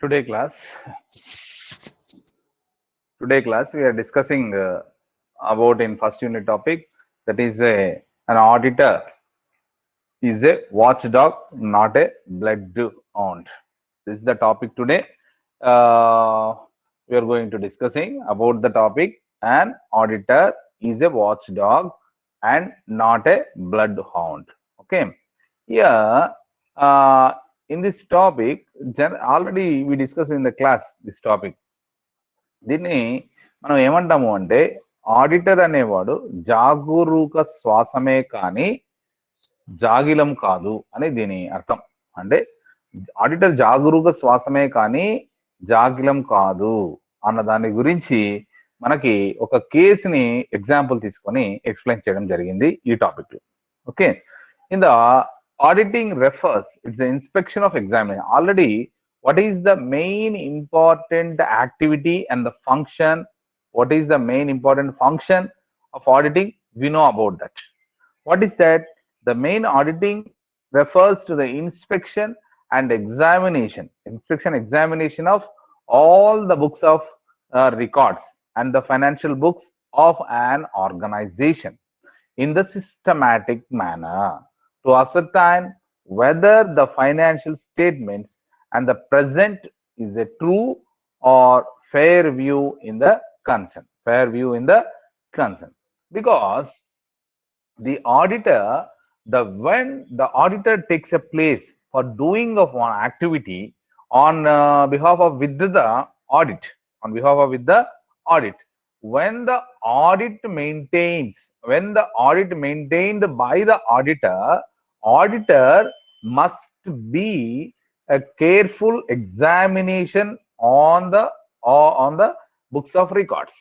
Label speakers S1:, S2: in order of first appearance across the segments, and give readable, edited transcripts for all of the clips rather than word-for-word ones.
S1: Today class, today class we are discussing about in first unit topic, that is an auditor is a watchdog, not a bloodhound. This is the topic today. We are going to discussing about the topic. An auditor is a watchdog and not a bloodhound. Okay. Yeah. Uh, in this topic, already we discussed in the class this topic. దీన్ని మనం ఏమంటాము అంటే auditor అనేవాడు జాగరూక శ్వాసమే కానీ జాగిలం కాదు అని దీని అర్థం. అంటే ఆడిటర్ జాగరూక శ్వాసమే కానీ జాగిలం కాదు అన్న దాని గురించి మనకి ఒక కేసుని ఎగ్జాంపుల్ తీసుకొని ఎక్స్ప్లెయిన్ చేయడం జరిగింది ఈ టాపిక్ లో. Okay, in the auditing refers it's the inspection of examination. Already what is the main important activity and the function, what is the main important function of auditing, we know about that. What is that? The main auditing refers to the inspection and examination of all the books of records and the financial books of an organization in the systematic manner to ascertain whether the financial statements and the present is a true or fair view in the concern. Because the auditor, when the auditor takes a place for doing of one activity on behalf of with the audit, when the audit maintained by the auditor must be a careful examination on the books of records.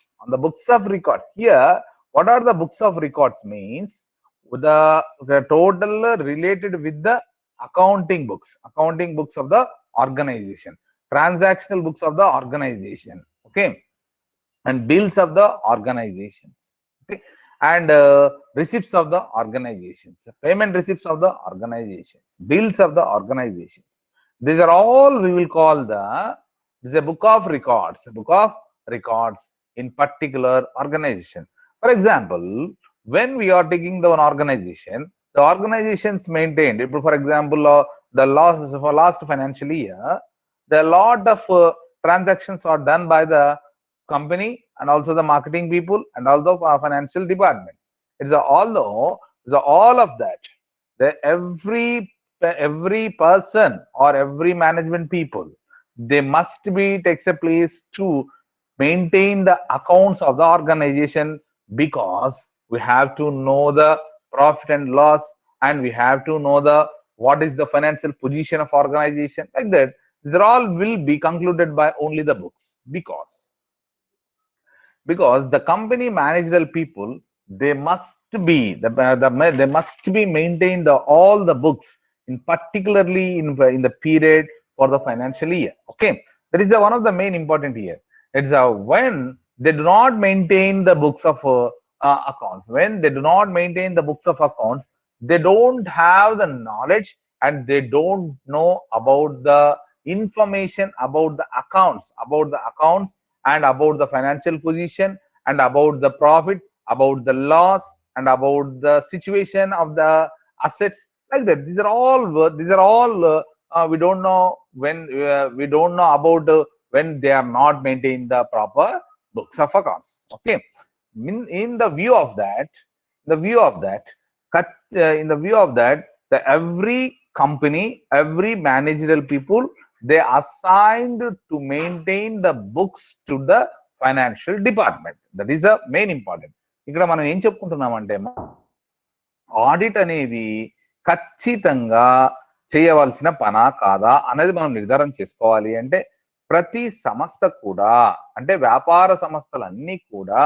S1: Here, what are the books of records means? The total related with the accounting books of the organization, transactional books of the organization, okay, and bills of the organizations, okay, and receipts of the organizations, payment receipts of the organizations, bills of the organizations. These are all we will call this is a book of records in particular organization. For example, when we are taking the one organization, the organizations maintained, for example, last financial year, the lot of transactions are done by the company and also the marketing people and also our financial department. It's all of that. Every person or every management people, they must be takes a place to maintain the accounts of the organization, because we have to know the profit and loss, and we have to know what is the financial position of organization, like that. These all will be concluded by only the books, because the company managerial people, they must be they must be maintain all the books in particularly in the period for the financial year. Okay, that is one of the main important here. It's when they do not maintain the books of accounts, when they do not maintain the books of accounts, they don't have the knowledge and they don't know about the information about the accounts and about the financial position and about the profit, about the loss, and about the situation of the assets, like that. These are all we don't know when we don't know about when they are not maintaining the proper books of accounts. Okay, in the view of that, every company, every managerial people, they assigned to maintain the books to the financial department. That is the main important. ఇక్కడ మనం ఏం చెప్పుకుంటున్నామంటే, audit అనేది ఖచ్చితంగా చేయవలసిన పనా కాదా అనేది మనం నిర్ధారణ చేసుకోవాలి. అంటే ప్రతి సంస్థ కూడా, అంటే వ్యాపార సంస్థలన్నీ కూడా,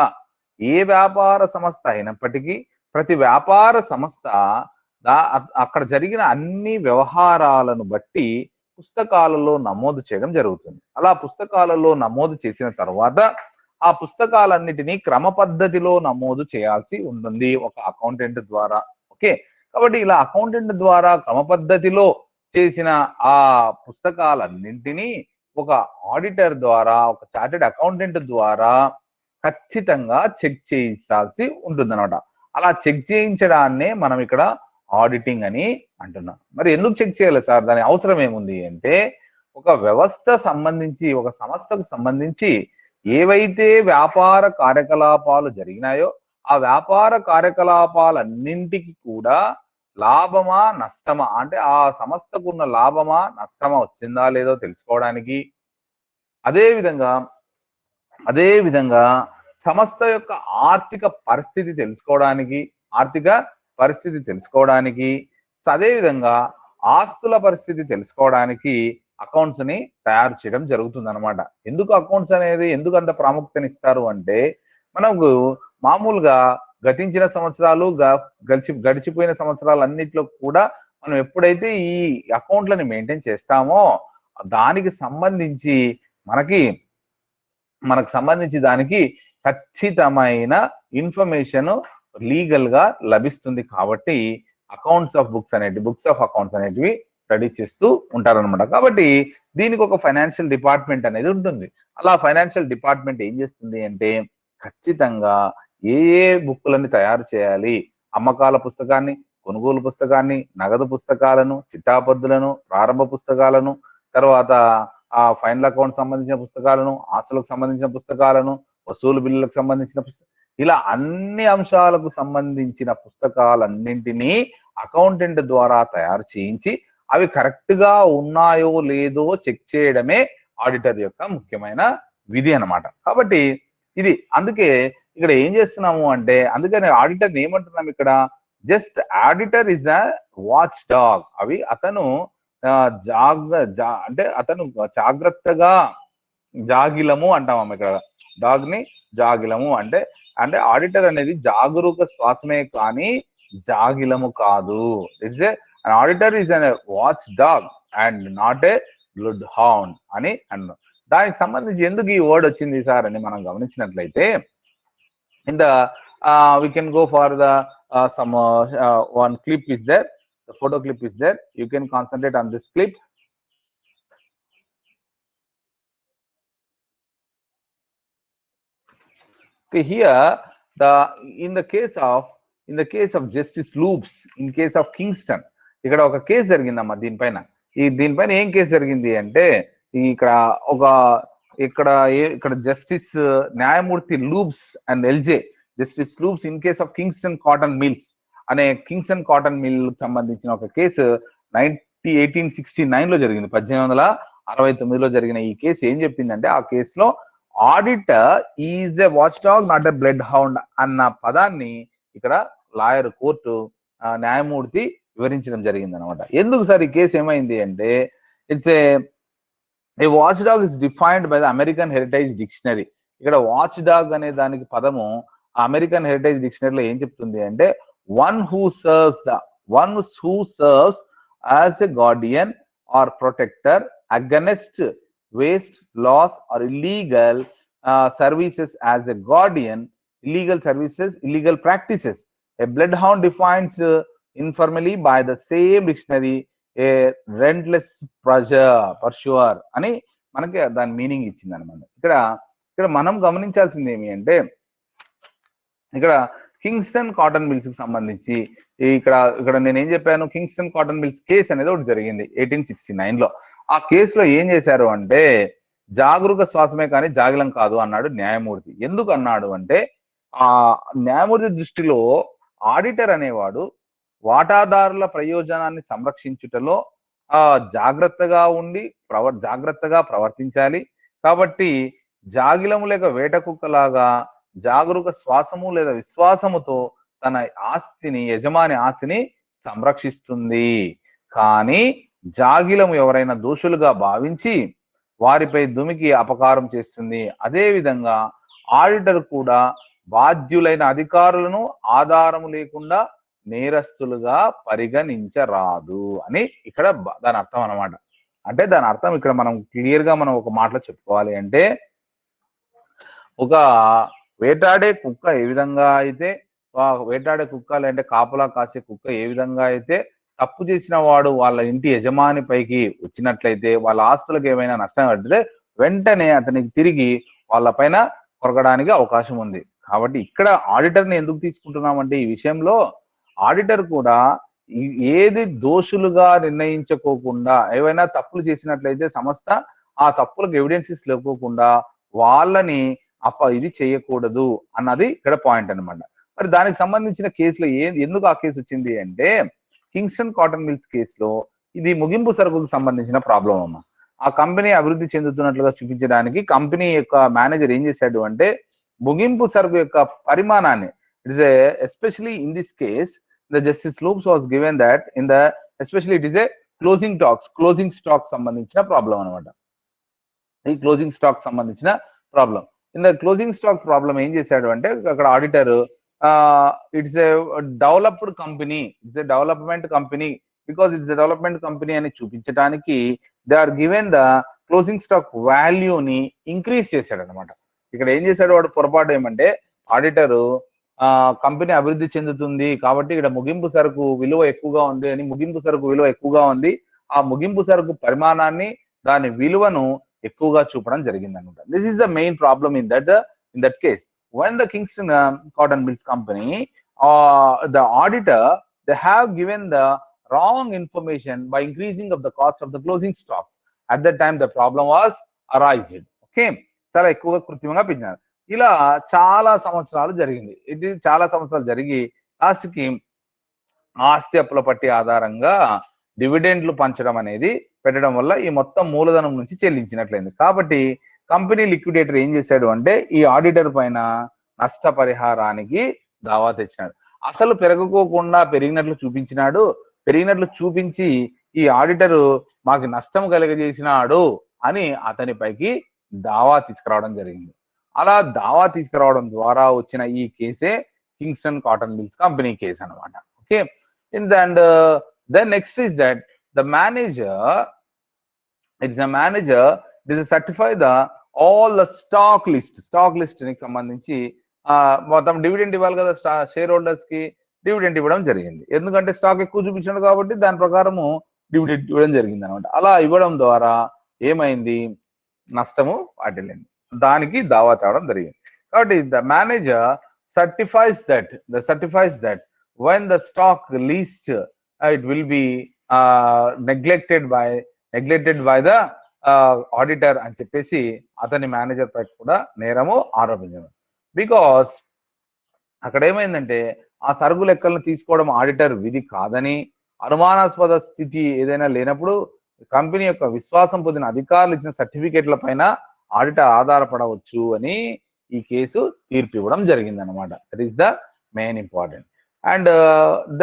S1: ఏ వ్యాపార సంస్థ అయినప్పటికీ ప్రతి వ్యాపార సంస్థ అక్కడ జరిగిన అన్ని వ్యవహారాలను బట్టి పుస్తకాలలో నమోదు చేయడం జరుగుతుంది. అలా పుస్తకాలలో నమోదు చేసిన తర్వాత ఆ పుస్తకాలన్నిటినీ క్రమ పద్ధతిలో నమోదు చేయాల్సి ఉంటుంది ఒక అకౌంటెంట్ ద్వారా. ఓకే, కాబట్టి ఇలా అకౌంటెంట్ ద్వారా క్రమ పద్ధతిలో చేసిన ఆ పుస్తకాలన్నింటినీ ఒక ఆడిటర్ ద్వారా, ఒక చార్టెడ్ అకౌంటెంట్ ద్వారా ఖచ్చితంగా చెక్ చేయించాల్సి ఉంటుందన్నమాట. అలా చెక్ చేయించడాన్నే మనం ఇక్కడ ఆడిటింగ్ అని అంటున్నాం. మరి ఎందుకు చెక్ చేయాలి సార్? దాని అవసరం ఏముంది అంటే, ఒక వ్యవస్థ సంబంధించి, ఒక సంస్థకు సంబంధించి ఏవైతే వ్యాపార కార్యకలాపాలు జరిగినాయో ఆ వ్యాపార కార్యకలాపాలన్నింటికి కూడా లాభమా నష్టమా, అంటే ఆ సంస్థకు ఉన్న లాభమా నష్టమా వచ్చిందా లేదో తెలుసుకోవడానికి, అదే విధంగా అదే విధంగా సంస్థ యొక్క ఆర్థిక పరిస్థితి తెలుసుకోవడానికి, ఆర్థిక పరిస్థితి తెలుసుకోవడానికి, అదే విధంగా ఆస్తుల పరిస్థితి తెలుసుకోవడానికి అకౌంట్స్ ని తయారు చేయడం జరుగుతుంది అనమాట. ఎందుకు అకౌంట్స్ అనేది ఎందుకు అంత ప్రాముఖ్యతనిస్తారు అంటే, మనకు మామూలుగా గతించిన సంవత్సరాలు గడిచిపోయిన సంవత్సరాలన్నిట్లో కూడా మనం ఎప్పుడైతే ఈ అకౌంట్లని మెయింటైన్ చేస్తామో దానికి సంబంధించి మనకు సంబంధించి దానికి ఖచ్చితమైన ఇన్ఫర్మేషన్ లీగల్ గా లభిస్తుంది. కాబట్టి అకౌంట్స్ ఆఫ్ బుక్స్ అనేటివి, బుక్స్ ఆఫ్ అకౌంట్స్ అనేటివి స్టడీ చేస్తూ ఉంటారనమాట. కాబట్టి దీనికి ఒక ఫైనాన్షియల్ డిపార్ట్మెంట్ అనేది ఉంటుంది. అలా ఫైనాన్షియల్ డిపార్ట్మెంట్ ఏం చేస్తుంది అంటే, ఖచ్చితంగా ఏ ఏ బుక్కులని తయారు చేయాలి, అమ్మకాల పుస్తకాన్ని, కొనుగోలు పుస్తకాన్ని, నగదు పుస్తకాలను, చిట్టాపద్దులను, ప్రారంభ పుస్తకాలను, తర్వాత ఆ ఫైనల్ అకౌంట్ సంబంధించిన పుస్తకాలను, ఆస్తులకు సంబంధించిన పుస్తకాలను, వసూలు బిల్లులకు సంబంధించిన ఇలా అన్ని అంశాలకు సంబంధించిన పుస్తకాలన్నింటినీ అకౌంటెంట్ ద్వారా తయారు చేయించి అవి కరెక్ట్ గా ఉన్నాయో లేదో చెక్ చేయడమే ఆడిటర్ యొక్క ముఖ్యమైన విధి అన్నమాట. కాబట్టి ఇది అందుకే ఇక్కడ ఏం చేస్తున్నాము అంటే, అందుకని ఆడిటర్ ఏమంటున్నాం ఇక్కడ, just auditor is a watch dog. అవి అతను అంటే అతను జాగ్రత్తగా, జాగిలము అంటాం ఇక్కడ, డాగ్ ని జాగిలము అంటే, అంటే ఆడిటర్ అనేది జాగరూక శ్వాసమే కానీ జాగిలము కాదు. It's an auditor is a watch dog and not a bloodhound అని అన్నాం. దానికి సంబంధించి ఎందుకు ఈ వర్డ్ వచ్చింది సార్ అని మనం గమనించినట్లయితే, in the we can go for the some one clip is there, the photo clip is there, you can concentrate on this clip. Okay, here in the case of Justice Loops, in case of Kingston, ఇక్కడ ఒక case జరిగిందమ్మా దీనిపైన ఏం case జరిగింది అంటే, ఇక్కడ justice న్యాయమూర్తి Lopes and LJ, justice Lopes in case of Kingston cotton mills అనే కింగ్స్టన్ కాటన్ మిల్ సంబంధించిన ఒక కేసు 1869 లో జరిగింది, 1869లో జరిగిన ఈ కేసు ఏం చెప్పిందంటే, ఆ కేసులో auditor is a watch dog not a blood hound అన్న పదాన్ని ఇక్కడ లాయర్ కోర్టు న్యాయమూర్తి వివరించడం జరిగింది అనమాట. ఎందుకు సార్ ఈ కేసు ఏమైంది అంటే, it's a watchdog is defined by the American heritage dictionary. ఇక్కడ వాచ్ డాగ్ అనే దానికి పదము అమెరికన్ హెరిటేజ్ డిక్షనరీలో ఏం చెప్తుంది అంటే, one who serves as a guardian or protector against waste, loss or illegal services as a guardian, illegal services, illegal practices. A bloodhound defines informally by the same dictionary a relentless pursuer అని మనకి దాని meaning ఇచ్చింది అనమాట. ఇక్కడ మనం గమనించాల్సింది ఏమి అంటే, ఇక్కడ కింగ్స్టన్ కాటన్ మిల్స్ కి సంబంధించి ఇక్కడ నేను ఏం చెప్పాను, కింగ్స్టన్ కాటన్ మిల్స్ కేసు అనేది ఒకటి జరిగింది 1869లో. ఆ కేసులో ఏం చేశారు అంటే, జాగరూక శ్వాసమే కానీ జాగిలం కాదు అన్నాడు న్యాయమూర్తి. ఎందుకు అన్నాడు అంటే, ఆ న్యాయమూర్తి దృష్టిలో ఆడిటర్ అనేవాడు వాటాదారుల ప్రయోజనాన్ని సంరక్షించుటలో జాగ్రత్తగా ఉండి జాగ్రత్తగా ప్రవర్తించాలి. కాబట్టి జాగిలము లేక వేట కుక్కలాగా జాగరూక శ్వాసము లేదా విశ్వాసముతో తన యజమాని ఆస్తిని సంరక్షిస్తుంది. కానీ జాగిలము ఎవరైనా దోషులుగా భావించి వారిపై దుమికి అపకారం చేస్తుంది. అదే విధంగా ఆడిటర్ కూడా బాధ్యులైన అధికారులను ఆధారము లేకుండా నేరస్తులుగా పరిగణించరాదు అని ఇక్కడ దాని అర్థం అన్నమాట. అంటే దాని అర్థం ఇక్కడ మనం క్లియర్ గా మనం ఒక మాటలో చెప్పుకోవాలి అంటే, ఒక వేటాడే కుక్క ఏ విధంగా అయితే, వేటాడే కుక్క అంటే కాపలా కాసే కుక్క ఏ విధంగా అయితే తప్పు చేసిన వాడు వాళ్ళ ఇంటి యజమాని పైకి వచ్చినట్లయితే వాళ్ళ ఆస్తులకు ఏమైనా నష్టం పడితే వెంటనే అతనికి తిరిగి వాళ్ళ పైన కొరగడానికి అవకాశం ఉంది. కాబట్టి ఇక్కడ ఆడిటర్ని ఎందుకు తీసుకుంటున్నామంటే ఈ విషయంలో ఆడిటర్ కూడా ఏది దోషులుగా నిర్ణయించుకోకుండా ఏవైనా తప్పులు చేసినట్లయితే సంస్థ ఆ తప్పులకు ఎవిడెన్సెస్ లేకోకుండా వాళ్ళని ఇది చేయకూడదు అన్నది ఇక్కడ పాయింట్ అనమాట. మరి దానికి సంబంధించిన కేసులో ఎందుకు ఆ కేసు వచ్చింది అంటే కింగ్స్టన్ కాటన్ మిల్స్ కేసులో ఇది ముగింపు సరుకుకు సంబంధించిన ప్రాబ్లం అమ్మ. ఆ కంపెనీ అభివృద్ధి చెందుతున్నట్లుగా చూపించడానికి కంపెనీ యొక్క మేనేజర్ ఏం చేశాడు అంటే ముగింపు సరుకు యొక్క పరిమాణాన్ని it is especially in this case the justice Lopes was given that in the especially it is a closing stock సంబంధించిన ప్రాబ్లం అనమాట. ఈ క్లోజింగ్ స్టాక్ సంబంధించిన problem. In the closing stock problem ఏం చేశాడు అంటే అక్కడ auditor it's a developed company, it's a development company, because it's a development company అని చూపించడానికి they are given the closing stock వాల్యూని ఇంక్రీజ్ చేశాడు అనమాట. ఇక్కడ ఏం చేశాడు వాడు పొరపాటు ఏమంటే ఆడిటరు కంపెనీ అభివృద్ధి చెందుతుంది కాబట్టి ఇక్కడ ముగింపు సరుకు విలువ ఎక్కువగా ఉంది అని ముగింపు సరుకు విలువ ఎక్కువగా ఉంది, ఆ ముగింపు సరుకు పరిమాణాన్ని దాని విలువను ఎక్కువగా చూపడం జరిగింది అనమాట. This is the main problem in that case. When the Kingston Cotton Mills Company, the auditor, they have given the wrong information by increasing of the cost of the closing stocks. At that time, the problem was arised. Okay, చాలా ఎక్కువగా కృత్రిమంగా పెంచారు. ఇలా చాలా సంవత్సరాలు జరిగింది. ఇది చాలా సంవత్సరాలు జరిగి లాస్ట్కి ఆస్తి అప్పుల పట్టి ఆధారంగా డివిడెండ్లు పంచడం అనేది పెట్టడం వల్ల ఈ మొత్తం మూలధనం నుంచి చెల్లించినట్లయింది. కాబట్టి కంపెనీ లిక్విడేటర్ ఏం చేశాడు అంటే ఈ ఆడిటర్ పైన నష్టపరిహారానికి దావా తెచ్చినాడు. అసలు పెరగకోకుండా పెరిగినట్లు చూపించినాడు. పెరిగినట్లు చూపించి ఈ ఆడిటరు మాకు నష్టం కలిగజేసినాడు అని అతనిపైకి దావా తీసుకురావడం జరిగింది. అలా దావా తీసుకురావడం ద్వారా వచ్చిన ఈ కేసే Kingston cotton mills company case అనమాట. Okay, and then next is that the manager, it's a manager certify the all the stock list కి సంబంధించి మొత్తం డివిడెండ్ ఇవ్వాలి కదా షేర్ హోల్డర్స్ కి, డివిడెండ్ ఇవ్వడం జరిగింది. ఎందుకంటే స్టాక్ ఎక్కువ చూపించాడు కాబట్టి దాని ప్రకారము డివిడెండ్ ఇవ్వడం జరిగింది అనమాట. అలా ఇవ్వడం ద్వారా ఏమైంది, నష్టము వాటిల్లింది, దానికి దావా తేవడం జరిగింది. కాబట్టి the manager certifies that when the stock list it will be neglected by the auditor అని చెప్పేసి అతని మేనేజర్ పై కూడా నేరము ఆరోపించారు. బికాస్ అక్కడ ఏమైందంటే ఆ సరుకు లెక్కలను తీసుకోవడం ఆడిటర్ విధి కాదని, అనుమానాస్పద స్థితి ఏదైనా లేనప్పుడు కంపెనీ యొక్క విశ్వాసం పొందిన అధికారులు ఇచ్చిన సర్టిఫికేట్ల పైన ఆడిటర్ ఆధారపడవచ్చు అని ఈ కేసు తీర్పు ఇవ్వడం జరిగింది అనమాట. That is the main important. And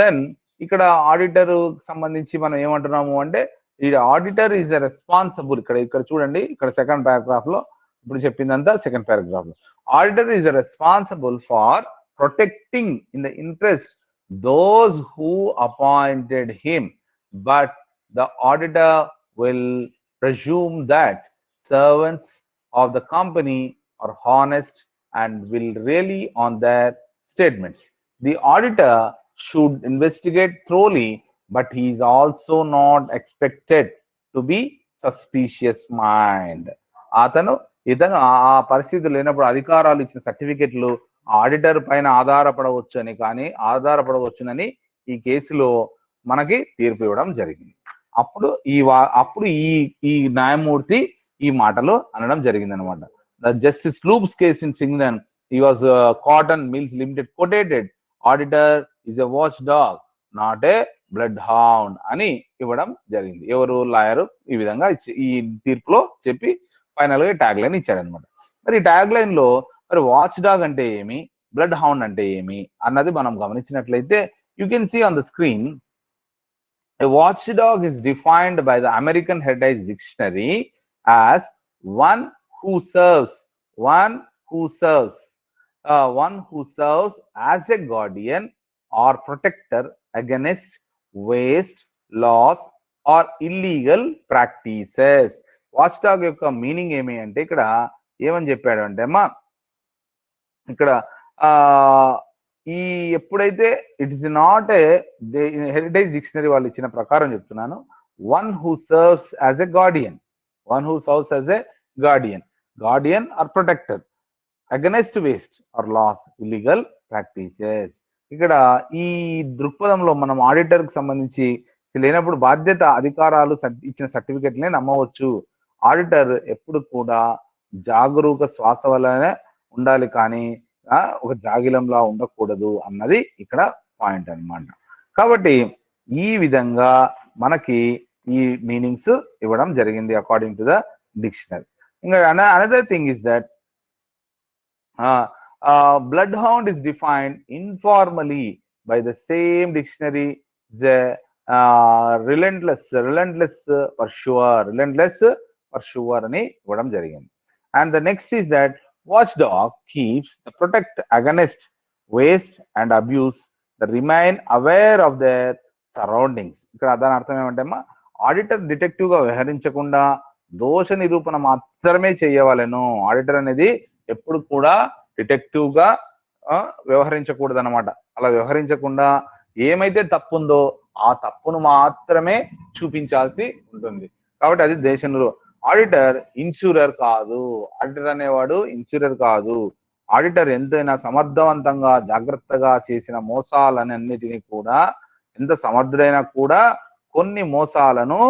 S1: then ఇక్కడ ఆడిటర్ సంబంధించి మనం ఏమంటున్నాము అంటే ఈ ఆడిటర్ ఈజ్ ఎ రెస్పాన్సిబుల్, ఇక్కడ చూడండి, ఇక్కడ సెకండ్ పారాగ్రాఫ్ లో ఇప్పుడు చెప్పిందంతా సెకండ్ పారాగ్రాఫ్ లో auditor is a responsible far protecting in the interest those who appointed him, but the auditor will presume that servants of the company are honest and will rely on their statements. The auditor should investigate thoroughly, but he is also not expected to be suspicious mind. ఇతను ఆ పరిస్థితులు లేనప్పుడు అధికారాలు ఇచ్చిన సర్టిఫికెట్లు auditor పైన ఆధారపడవచ్చునని ఈ కేసులో మనకి తీర్పు ఇవ్వడం జరిగింది. అప్పుడు ఈ న్యాయమూర్తి ఈ మాటలు అనడం జరిగింది అనమాట. The justice Lopes case in Kingston, he was cotton mills limited quoted auditor is a watchdog not a bloodhound అని ఇవ్వడం జరిగింది. ఎవరు లాయరు ఈ విధంగా ఈ తీర్పులో చెప్పి ఫైనల్ గా ట్యాగ్ లైన్ ఇచ్చాడనమాట. మరి ఈ ట్యాగ్ లైన్ లో మరి వాచ్ డాగ్ అంటే ఏమి, బ్లడ్ హౌండ్ అంటే ఏమి అన్నది మనం గమనించినట్లయితే you can see on the screen. A watchdog is defined by the American Heritage Dictionary as one who serves as a guardian or protector against waste, loss or illegal practices. Watchdog యొక్క meaning ఏమి అంటే ఇక్కడ ఏమని చెప్పాడు అంటే అమ్మా, ఇక్కడ ఈ ఎప్పుడైతే it is not a heritage dictionary వాళ్ళు ఇచ్చిన ప్రకారం చెప్తున్నాను, one who serves as a guardian, guardian or protector against waste or loss illegal practices. ఇక్కడ ఈ దృక్పథంలో మనం ఆడిటర్ కి సంబంధించి లేనప్పుడు బాధ్యత అధికారాలు ఇచ్చిన సర్టిఫికెట్లనే నమ్మవచ్చు. ఆడిటర్ ఎప్పుడు కూడా జాగరూక శ్వాస వల్లనే ఉండాలి, కానీ ఒక జాగిలంలా ఉండకూడదు అన్నది ఇక్కడ పాయింట్ అన్నమాట. కాబట్టి ఈ విధంగా మనకి ఈ మీనింగ్స్ ఇవ్వడం జరిగింది అకార్డింగ్ టు ద డిక్షనరీ. ఇంకా another thing is that bloodhound is defined informally by the same dictionary, the relentless pursuer అని ఇవ్వడం జరిగింది. And the next is that watchdog keeps the protect against waste and abuse, the remain aware of their surroundings. ఇక్కడ దాని అర్థం ఏమంటే auditor detective గా వ్యవహరించకుండా దోష నిరూపణ మాత్రమే చేయవలెను. ఆడిటర్ అనేది ఎప్పుడు కూడా డిటెక్టివ్ గా వ్యవహరించకూడదు అనమాట. అలా వ్యవహరించకుండా ఏమైతే తప్పు ఉందో ఆ తప్పును మాత్రమే చూపించాల్సి ఉంటుంది. కాబట్టి అది దేశంలో ఆడిటర్ ఇన్సూరర్ కాదు. ఆడిటర్ అనేవాడు ఇన్సూరర్ కాదు. ఆడిటర్ ఎంతైనా సమర్థవంతంగా జాగ్రత్తగా చేసిన మోసాలన్నిటినీ కూడా, ఎంత సమర్థుడైనా కూడా కొన్ని మోసాలను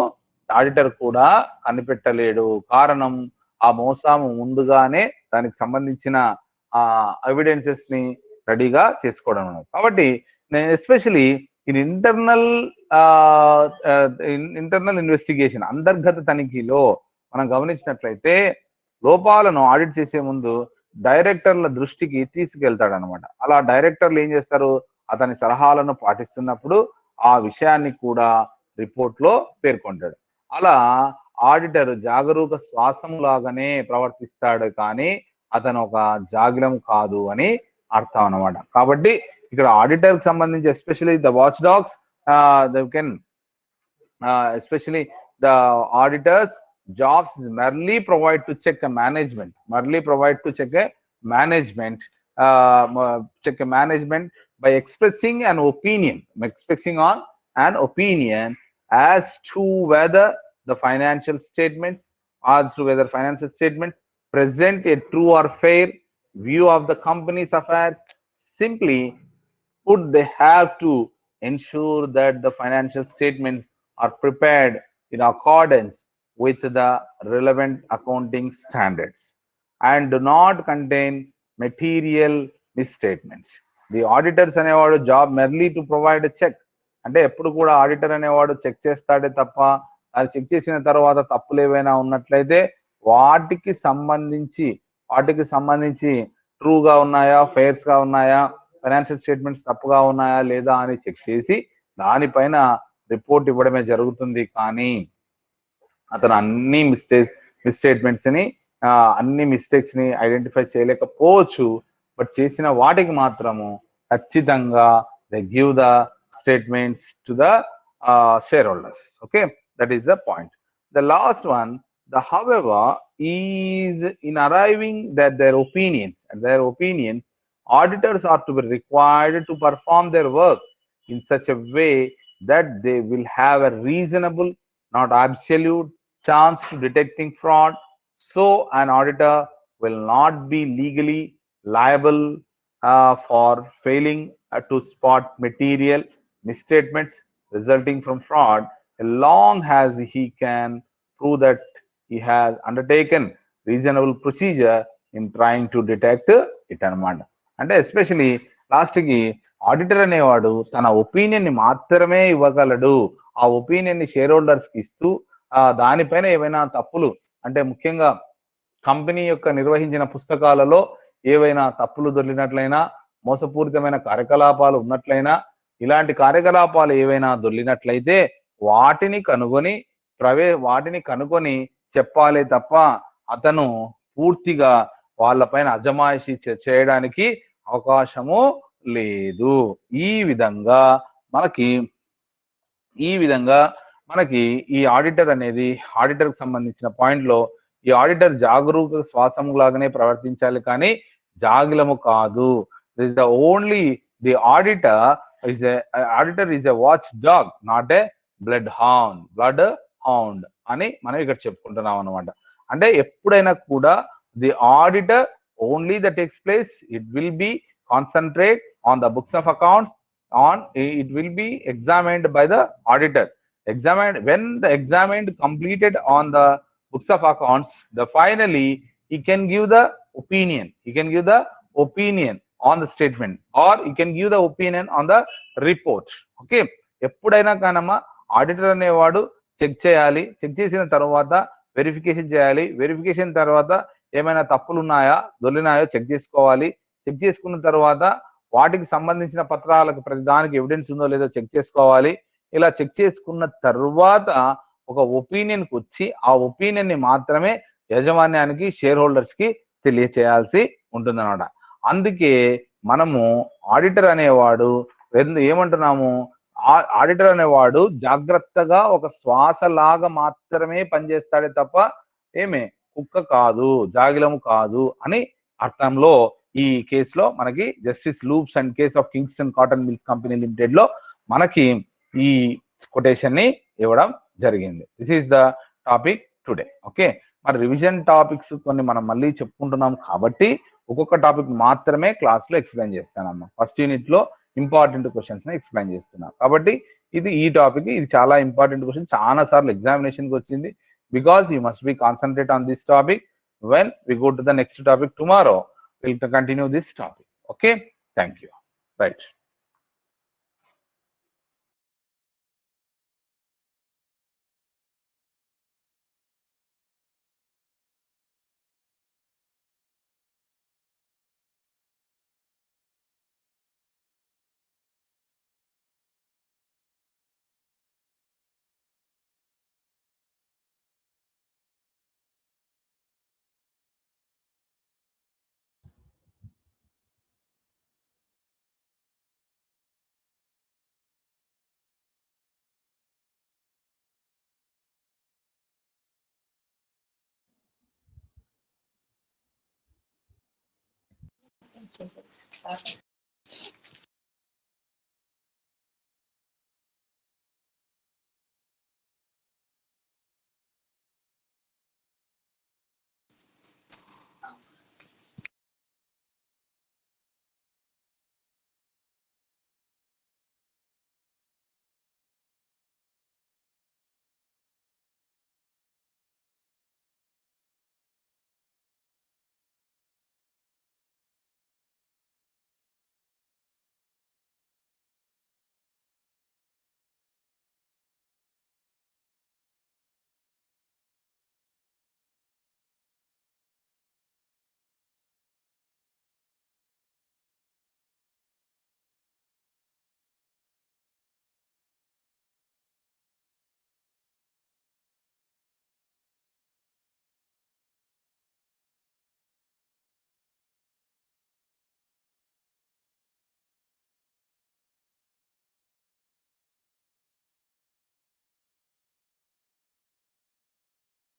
S1: ఆడిటర్ కూడా కనిపెట్టలేడు. కారణం ఆ మోసము ముందుగానే దానికి సంబంధించిన ఎవిడెన్సెస్ ని రెడీగా చేసుకోవడం. కాబట్టి ఎస్పెషలీ ఇన్ ఇంటర్నల్ ఇన్వెస్టిగేషన్, అంతర్గత తనిఖీలో మనం గమనించినట్లయితే లోపాలను ఆడిట్ చేసే ముందు డైరెక్టర్ల దృష్టికి తీసుకెళ్తాడనమాట. అలా డైరెక్టర్లు ఏం చేస్తారు, అతని సలహాలను పాటిస్తున్నప్పుడు ఆ విషయాన్ని కూడా రిపోర్ట్ లో పేర్కొంటాడు. అలా ఆడిటర్ జాగరూక శ్వాసం లాగానే ప్రవర్తిస్తాడు, కానీ అతను ఒక జాగిలం కాదు అని అర్థం అన్నమాట. కాబట్టి ఇక్కడ ఆడిటర్ కి సంబంధించి especially the watch dogs especially the auditors jobs is merely provide to check a management by expressing on an opinion as to whether the financial statements present a true or fair view of the company's affairs. Simply put, they have to ensure that the financial statements are prepared in accordance with the relevant accounting standards and do not contain material misstatements. The auditors అనేవాడు job merely to provide check, అంటే ఎప్పుడు కూడా auditor అనేవాడు check చేస్తాడే తప్ప, అది check చేసిన తర్వాత తప్పులు ఏవైనా ఉన్నట్లయితే వాటికి సంబంధించి ట్రూగా ఉన్నాయా, ఫెయిర్స్ గా ఉన్నాయా, ఫైనాన్షియల్ స్టేట్మెంట్స్ తప్పుగా ఉన్నాయా లేదా అని చెక్ చేసి దానిపైన రిపోర్ట్ ఇవ్వడమే జరుగుతుంది. కానీ అతను అన్ని మిస్టేక్స్ ని ఐడెంటిఫై చేయలేకపోవచ్చు, బట్ చేసిన వాటికి మాత్రము ఖచ్చితంగా they give the statements to the share holders. Okay, that is the point. The last one, the however is in arriving that their opinions, auditors are to be required to perform their work in such a way that they will have a reasonable, not absolute, chance to detecting fraud. So an auditor will not be legally liable for failing to spot material misstatements resulting from fraud, as long as he can prove that he has undertaken reasonable procedure in trying to detect it అన్నమాట. అంటే especially last కి auditor అనేవాడు తన opinion ని మాత్రమే ఇవ్వగలడు. ఆ opinion ని షేర్ హోల్డర్స్ కి ఇస్తూ దానిపైన ఏవైనా తప్పులు, అంటే ముఖ్యంగా కంపెనీ యొక్క నిర్వహించిన పుస్తకాలలో ఏవైనా తప్పులు దొర్లినట్లయినా, మోసపూరితమైన కార్యకలాపాలు ఉన్నట్లయినా, ఇలాంటి కార్యకలాపాలు ఏవైనా దొర్లినట్లయితే వాటిని కనుగొని చెప్పాలి తప్ప అతను పూర్తిగా వాళ్ళపైన అజమాయిషీ చేయడానికి అవకాశము లేదు. ఈ విధంగా మనకి ఈ ఆడిటర్ కి సంబంధించిన పాయింట్ లో ఈ ఆడిటర్ జాగరూక శ్వాసం లాగానే ప్రవర్తించాలి, కానీ జాగిలము కాదు. This the only the auditor is a watchdog, not a blood hound అని మనం ఇక్కడ చెప్పుకుంటున్నాం అనమాట. అంటే ఎప్పుడైనా కూడా the auditor only the takes place, it will be concentrate on the books of accounts, it will be examined by the auditor. Examined when the examined completed on the books of accounts, the finally he can give the opinion. He can give the opinion on the statement, or he can give the opinion on the report. Okay, ఎప్పుడైనా కానమ్మా auditor అనేవాడు check చేయాలి, check చేసిన తర్వాత verification చేయాలి, verification తర్వాత ఏమైనా తప్పులు ఉన్నాయా దొల్లినాయో చెక్ చేసుకోవాలి, చెక్ చేసుకున్న తర్వాత వాటికి సంబంధించిన పత్రాలకు ప్రతి దానికి ఎవిడెన్స్ ఉందో లేదో చెక్ చేసుకోవాలి. ఇలా చెక్ చేసుకున్న తర్వాత ఒక ఒపీనియన్కి వచ్చి ఆ ఒపీనియన్ని మాత్రమే యాజమాన్యానికి, షేర్ హోల్డర్స్ కి తెలియచేయాల్సి ఉంటుందన్నమాట. అందుకే మనము ఆడిటర్ అనేవాడు ఏమంటున్నాము, ఆడిటర్ అనేవాడు జాగ్రత్తగా ఒక శ్వాసలాగా మాత్రమే పనిచేస్తాడే తప్ప ఏమే కుక్క కాదు, జాగిలము కాదు అని అర్థంలో ఈ కేసులో మనకి justice Lopes and case of Kingston cotton mills company limited లో మనకి ఈ కొటేషన్ ని ఇవ్వడం జరిగింది. This is the topic today. Okay, మరి రివిజన్ టాపిక్స్ కొన్ని మనం మళ్ళీ చెప్పుకుంటున్నాం కాబట్టి ఒక్కొక్క టాపిక్ మాత్రమే క్లాస్ లో ఎక్స్ప్లెయిన్ చేస్తానమ్మా. ఫస్ట్ యూనిట్ లో ఇంపార్టెంట్ క్వశ్చన్స్ ని ఎక్స్ప్లెయిన్ చేస్తున్నాం కాబట్టి ఈ టాపిక్ ఇది చాలా ఇంపార్టెంట్ క్వశ్చన్, చాలా సార్లు ఎగ్జామినేషన్ కి వచ్చింది. Because you must be concentrate on this topic. When we go to the next topic tomorrow, we'll continue this topic. Okay, thank you. Right.